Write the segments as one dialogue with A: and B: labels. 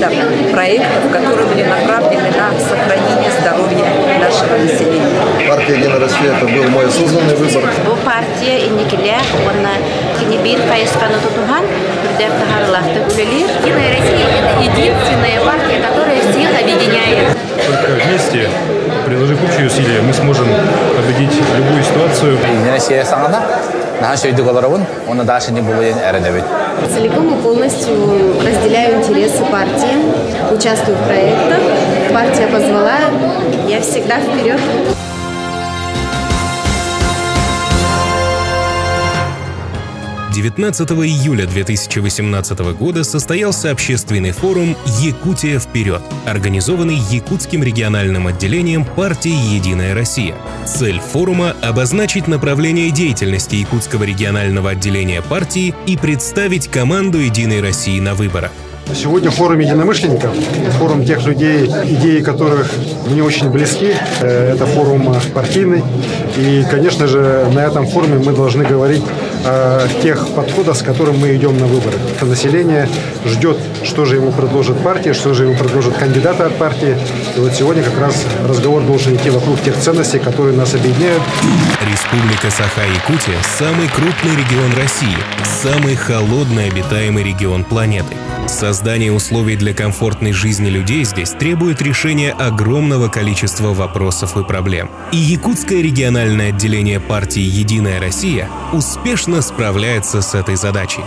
A: спектр проектов, которые были направлены на сохранение здоровья нашего населения.
B: Партия «Единая Россия» – это был мой осознанный выбор.
C: Партия «Единая Россия» – это единственная партия, которая всех объединяет.
D: Только вместе, приложив общие усилия, мы сможем победить любую ситуацию.
E: Целиком и полностью разделяю интересы партии, участвую в проектах. Партия позвала, я всегда вперед.
F: 19 июля 2018 года состоялся общественный форум «Якутия вперед», организованный Якутским региональным отделением партии «Единая Россия». Цель форума – обозначить направление деятельности Якутского регионального отделения партии и представить команду «Единой России» на выборах.
G: Сегодня форум единомышленников, форум тех людей, идеи которых мне очень близки. Это форум партийный. И, конечно же, на этом форуме мы должны говорить о тех подходах, с которыми мы идем на выборы. Население ждет, что же ему предложит партия, что же ему предложат кандидаты от партии. И вот сегодня как раз разговор должен идти вокруг тех ценностей, которые нас объединяют.
F: Республика Саха-Якутия – самый крупный регион России, самый холодный обитаемый регион планеты. Создание условий для комфортной жизни людей здесь требует решения огромного количества вопросов и проблем. И Якутское региональное отделение партии «Единая Россия» успешно справляется с этой задачей.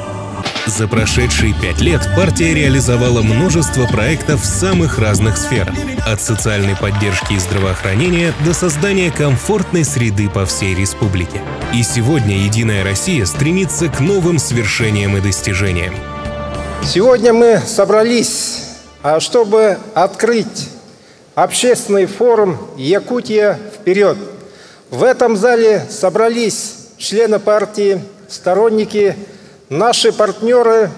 F: За прошедшие 5 лет партия реализовала множество проектов в самых разных сферах, от социальной поддержки и здравоохранения до создания комфортной среды по всей республике. И сегодня «Единая Россия» стремится к новым свершениям и достижениям.
H: Сегодня мы собрались, чтобы открыть общественный форум «Якутия вперед». В этом зале собрались члены партии, сторонники, наши партнеры,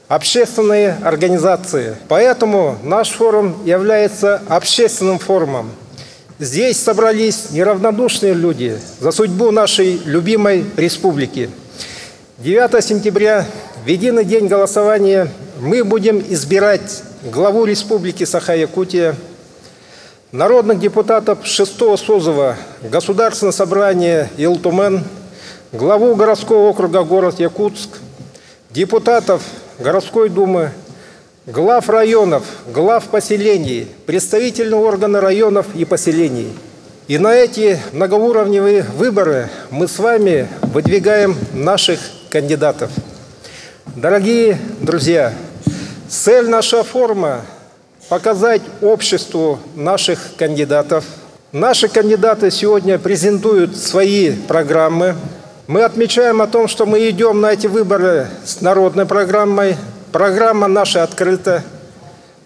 H: общественные организации. Поэтому наш форум является общественным форумом. Здесь собрались неравнодушные люди за судьбу нашей любимой республики. 9 сентября, в единый день голосования, мы будем избирать главу Республики Саха-Якутия, народных депутатов 6-го созыва Государственного собрания Илтумен, главу городского округа город Якутск, депутатов городской думы, глав районов, глав поселений, представительные органы районов и поселений. И на эти многоуровневые выборы мы с вами выдвигаем наших кандидатов. Дорогие друзья, цель нашего форума – показать обществу наших кандидатов. Наши кандидаты сегодня презентуют свои программы. Мы отмечаем о том, что мы идем на эти выборы с народной программой. Программа наша открыта.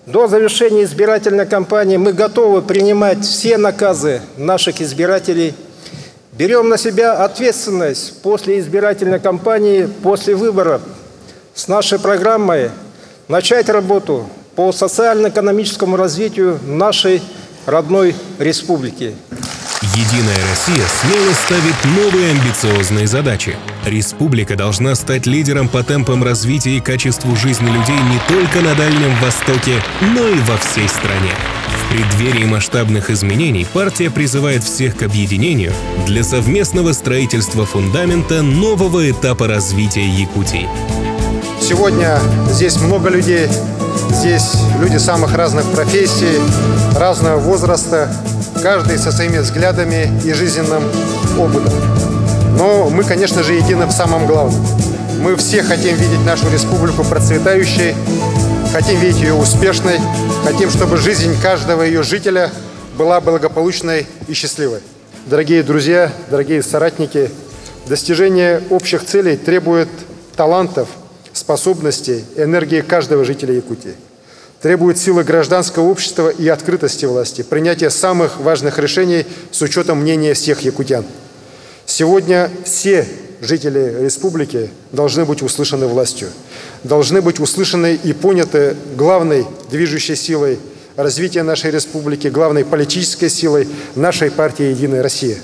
H: До завершения избирательной кампании мы готовы принимать все наказы наших избирателей. Берем на себя ответственность после избирательной кампании, после выборов с нашей программой начать работу по социально-экономическому развитию нашей родной республики.
F: Единая Россия смело ставит новые амбициозные задачи. Республика должна стать лидером по темпам развития и качеству жизни людей не только на Дальнем Востоке, но и во всей стране. В преддверии масштабных изменений партия призывает всех к объединению для совместного строительства фундамента нового этапа развития Якутии.
G: Сегодня здесь много людей, здесь люди самых разных профессий, разного возраста, каждый со своими взглядами и жизненным опытом. Но мы, конечно же, едины в самом главном. Мы все хотим видеть нашу республику процветающей, хотим видеть ее успешной, хотим, чтобы жизнь каждого ее жителя была благополучной и счастливой. Дорогие друзья, дорогие соратники, достижение общих целей требует талантов, способностей, энергии каждого жителя Якутии. Требует силы гражданского общества и открытости власти, принятия самых важных решений с учетом мнения всех якутян. Сегодня все жители республики должны быть услышаны властью, должны быть услышаны и поняты главной движущей силой развития нашей республики, главной политической силой нашей партии «Единая Россия».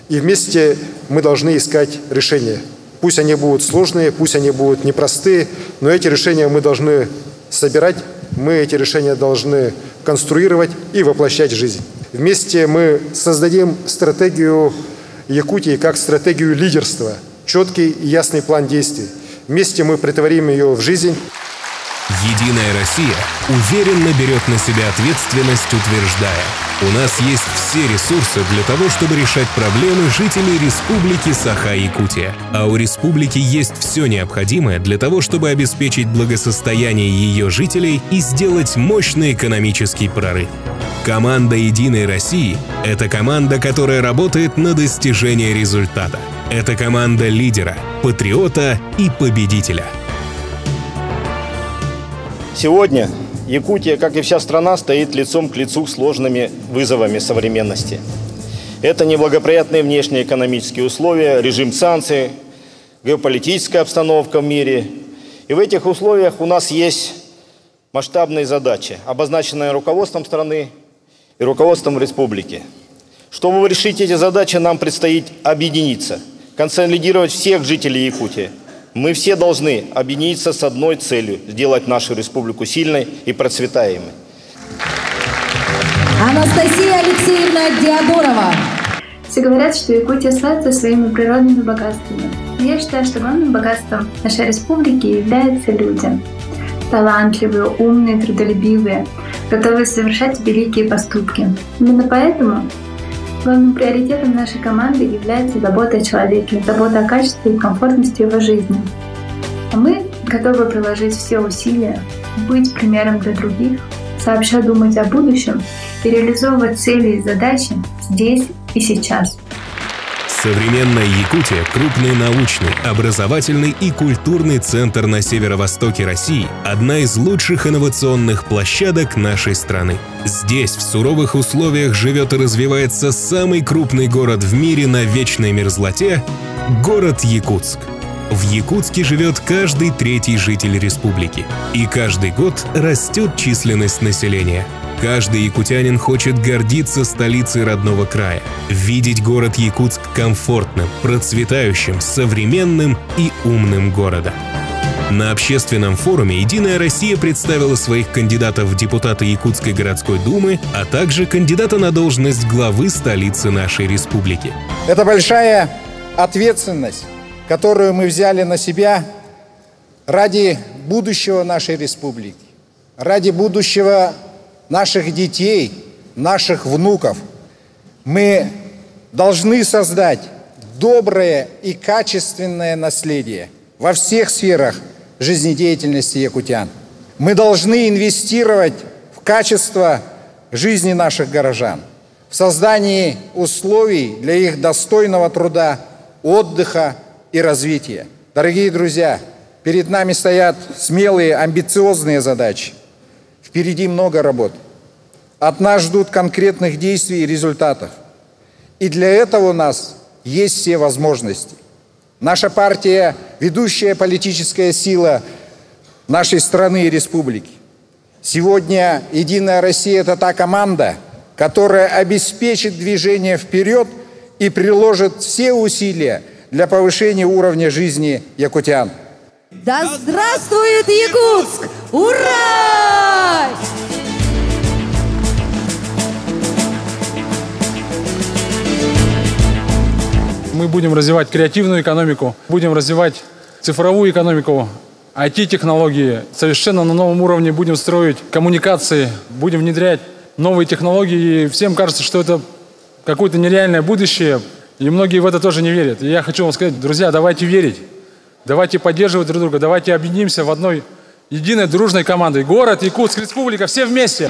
G: И вместе мы должны искать решения. Пусть они будут сложные, пусть они будут непростые, но эти решения мы должны собирать, мы эти решения должны конструировать и воплощать в жизнь. Вместе мы создадим стратегию Якутии как стратегию лидерства, четкий и ясный план действий. Вместе мы претворим ее в жизнь.
F: Единая Россия уверенно берет на себя ответственность, утверждая: у нас есть все ресурсы для того, чтобы решать проблемы жителей Республики Саха-Якутия. А у республики есть все необходимое для того, чтобы обеспечить благосостояние ее жителей и сделать мощный экономический прорыв. Команда Единой России – это команда, которая работает на достижение результата. Это команда лидера, патриота и победителя.
I: Сегодня Якутия, как и вся страна, стоит лицом к лицу с сложными вызовами современности. Это неблагоприятные внешние экономические условия, режим санкций, геополитическая обстановка в мире. И в этих условиях у нас есть масштабные задачи, обозначенные руководством страны и руководством республики. Чтобы решить эти задачи, нам предстоит объединиться, консолидировать всех жителей Якутии. Мы все должны объединиться с одной целью – сделать нашу республику сильной и процветаемой.
J: Анастасия Алексеевна Диадорова.
K: Все говорят, что Якутия славится своими природными богатствами. Я считаю, что главным богатством нашей республики являются люди. Талантливые, умные, трудолюбивые, готовые совершать великие поступки. Именно поэтому главным приоритетом нашей команды является забота о человеке, забота о качестве и комфортности его жизни. А мы готовы приложить все усилия, быть примером для других, сообща думать о будущем и реализовывать цели и задачи здесь и сейчас.
F: Современная Якутия – крупный научный, образовательный и культурный центр на северо-востоке России, одна из лучших инновационных площадок нашей страны. Здесь в суровых условиях живет и развивается самый крупный город в мире на вечной мерзлоте – город Якутск. В Якутске живет каждый третий житель республики. И каждый год растет численность населения. Каждый якутянин хочет гордиться столицей родного края, видеть город Якутск комфортным, процветающим, современным и умным городом. На общественном форуме «Единая Россия» представила своих кандидатов в депутаты Якутской городской думы, а также кандидата на должность главы столицы нашей республики.
H: Это большая ответственность, которую мы взяли на себя ради будущего нашей республики, ради будущего наших детей, наших внуков. Мы должны создать доброе и качественное наследие во всех сферах жизнедеятельности якутян. Мы должны инвестировать в качество жизни наших горожан, в создании условий для их достойного труда, отдыха и развития. Дорогие друзья, перед нами стоят смелые, амбициозные задачи. Впереди много работы. От нас ждут конкретных действий и результатов. И для этого у нас есть все возможности. Наша партия – ведущая политическая сила нашей страны и республики. Сегодня «Единая Россия» – это та команда, которая обеспечит движение вперед и приложит все усилия для повышения уровня жизни якутян.
J: Да здравствует Якутск! Ура!
L: Мы будем развивать креативную экономику, будем развивать цифровую экономику, IT-технологии. Совершенно на новом уровне будем строить коммуникации, будем внедрять новые технологии. И всем кажется, что это какое-то нереальное будущее, и многие в это тоже не верят. И я хочу вам сказать, друзья, давайте верить, давайте поддерживать друг друга, давайте объединимся в одной единой дружной командой. Город, Якутск, республика, все вместе.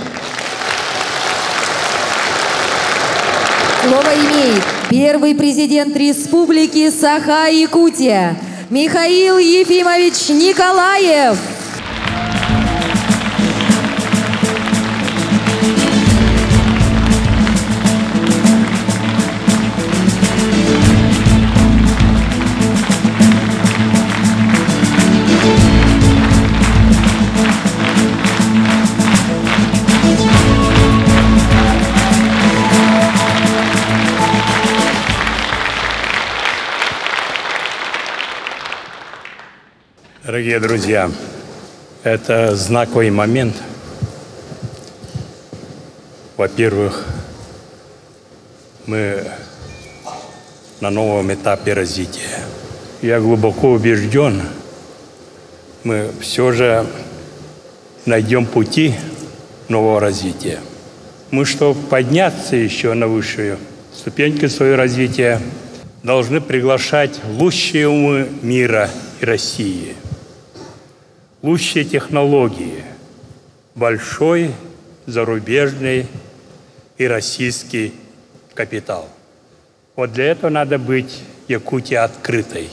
J: Слово имеет первый президент Республики Саха-Якутия Михаил Ефимович Николаев.
M: Дорогие друзья, Это знаковый момент. Во-первых, мы на новом этапе развития. Я глубоко убежден, мы все же найдем пути нового развития. Мы, чтобы подняться еще на высшую ступеньку своего развития, должны приглашать лучшие умы мира и России, лучшие технологии, большой зарубежный и российский капитал. Вот для этого надо быть Якутии открытой.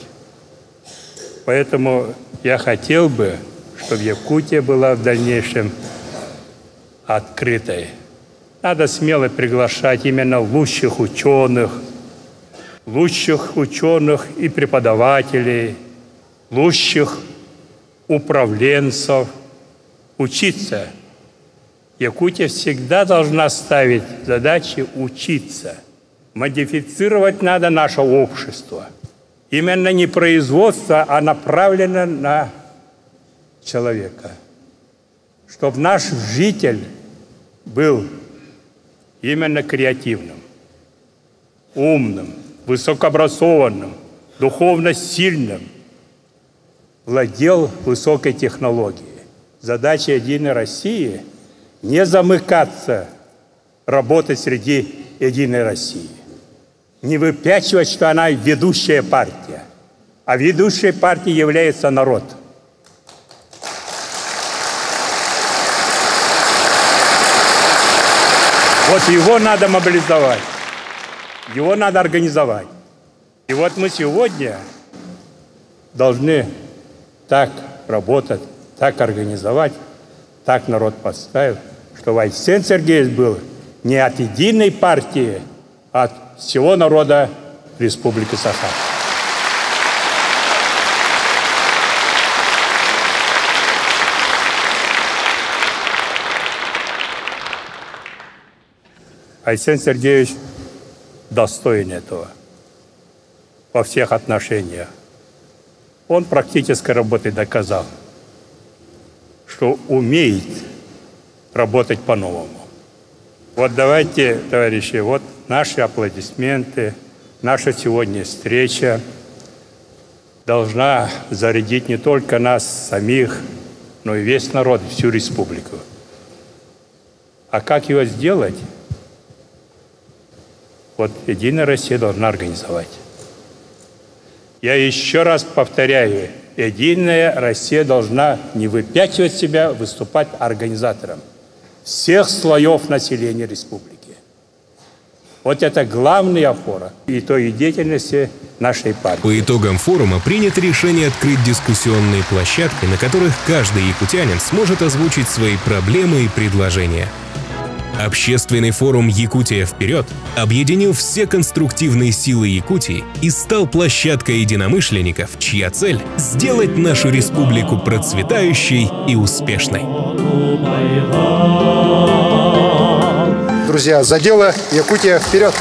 M: Поэтому я хотел бы, чтобы Якутия была в дальнейшем открытой. Надо смело приглашать именно лучших ученых и преподавателей, лучших управленцев, учиться. Якутия всегда должна ставить задачи учиться. Модифицировать надо наше общество. Именно не производство, а направлено на человека. Чтобы наш житель был именно креативным, умным, высокообразованным, духовно сильным, владел высокой технологией. Задача Единой России – не замыкаться, работать среди Единой России. Не выпячивать, что она ведущая партия. А ведущей партией является народ. Вот его надо мобилизовать. Его надо организовать. И вот мы сегодня должны так работать, так организовать, так народ поставил, чтобы Айсен Сергеевич был не от единой партии, а от всего народа Республики Саха. Айсен Сергеевич достоин этого во всех отношениях. Он практической работой доказал, что умеет работать по-новому. Вот давайте, товарищи, вот наши аплодисменты, наша сегодня встреча должна зарядить не только нас самих, но и весь народ, всю республику. А как его сделать? Вот Единая Россия должна организовать. Я еще раз повторяю, Единая Россия должна не выпячивать себя, выступать организатором всех слоев населения республики. Вот это главная опора итоги деятельности нашей партии.
F: По итогам форума принято решение открыть дискуссионные площадки, на которых каждый якутянин сможет озвучить свои проблемы и предложения. Общественный форум «Якутия вперед» объединил все конструктивные силы Якутии и стал площадкой единомышленников, чья цель – сделать нашу республику процветающей и успешной.
G: Друзья, за дело! Якутия вперед!